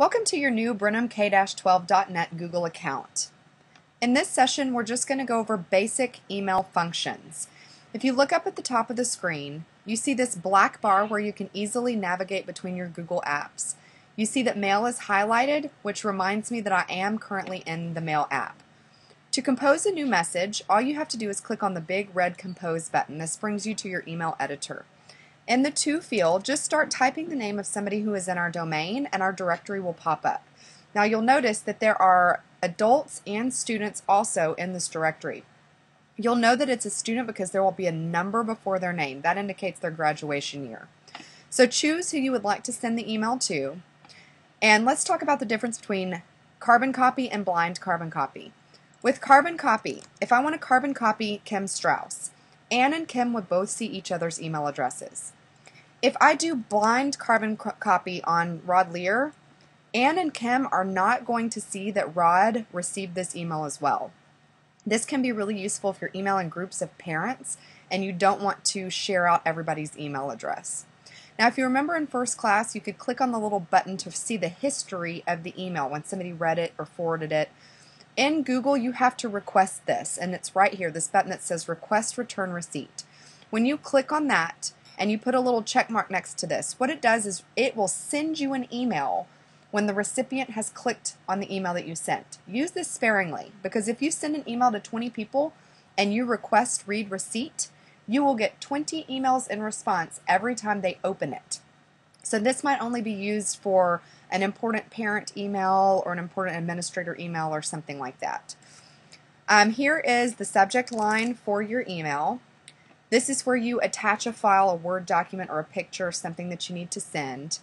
Welcome to your new Brenham K-12.net Google account. In this session, we're just going to go over basic email functions. If you look up at the top of the screen, you see this black bar where you can easily navigate between your Google apps. You see that Mail is highlighted, which reminds me that I am currently in the Mail app. To compose a new message, all you have to do is click on the big red Compose button. This brings you to your email editor. In the To field, just start typing the name of somebody who is in our domain and our directory will pop up. Now you'll notice that there are adults and students also in this directory. You'll know that it's a student because there will be a number before their name. That indicates their graduation year. So choose who you would like to send the email to. And let's talk about the difference between carbon copy and blind carbon copy. With carbon copy, if I want to carbon copy Kim Strauss, Ann and Kim would both see each other's email addresses. If I do blind carbon copy on Rod Lear, Ann and Kim are not going to see that Rod received this email as well. This can be really useful if you're emailing groups of parents and you don't want to share out everybody's email address. Now, if you remember in first class, you could click on the little button to see the history of the email when somebody read it or forwarded it. In Google, you have to request this, and it's right here, this button that says Request Return Receipt. When you click on that and you put a little check mark next to this, what it does is it will send you an email when the recipient has clicked on the email that you sent. Use this sparingly, because if you send an email to 20 people and you request read receipt, you will get 20 emails in response every time they open it. So this might only be used for an important parent email or an important administrator email or something like that. Here is the subject line for your email. This is where you attach a file, a Word document, or a picture, something that you need to send.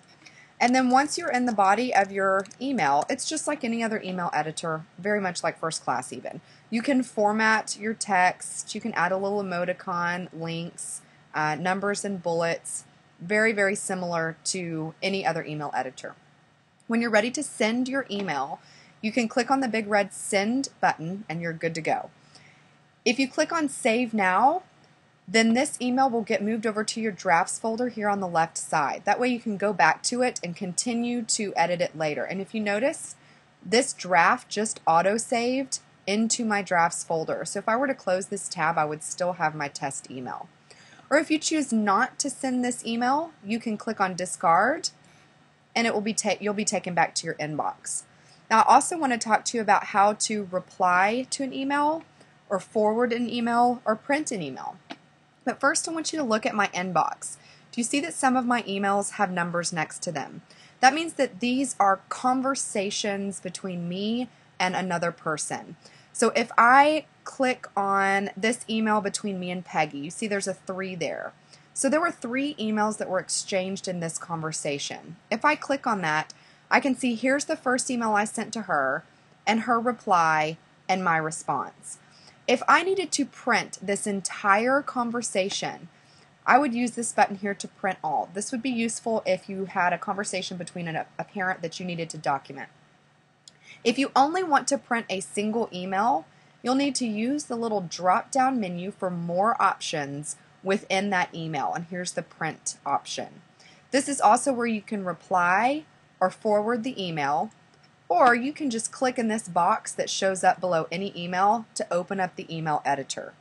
And then once you're in the body of your email, it's just like any other email editor, very much like first class even. You can format your text, you can add a little emoticon, links, numbers and bullets, very, very similar to any other email editor. When you're ready to send your email, you can click on the big red Send button and you're good to go. If you click on Save Now, then this email will get moved over to your Drafts folder here on the left side. That way you can go back to it and continue to edit it later. And if you notice, this draft just auto-saved into my Drafts folder. So if I were to close this tab, I would still have my test email. Or if you choose not to send this email, you can click on Discard and it will be you'll be taken back to your inbox. Now, I also want to talk to you about how to reply to an email or forward an email or print an email. But first, I want you to look at my inbox. Do you see that some of my emails have numbers next to them? That means that these are conversations between me and another person. So if I click on this email between me and Peggy, you see there's a 3 there. So there were 3 emails that were exchanged in this conversation. If I click on that, I can see here's the first email I sent to her, and her reply, and my response. If I needed to print this entire conversation, I would use this button here to print all. This would be useful if you had a conversation between a parent that you needed to document. If you only want to print a single email, you'll need to use the little drop-down menu for more options within that email, and here's the print option. This is also where you can reply or forward the email, or you can just click in this box that shows up below any email to open up the email editor.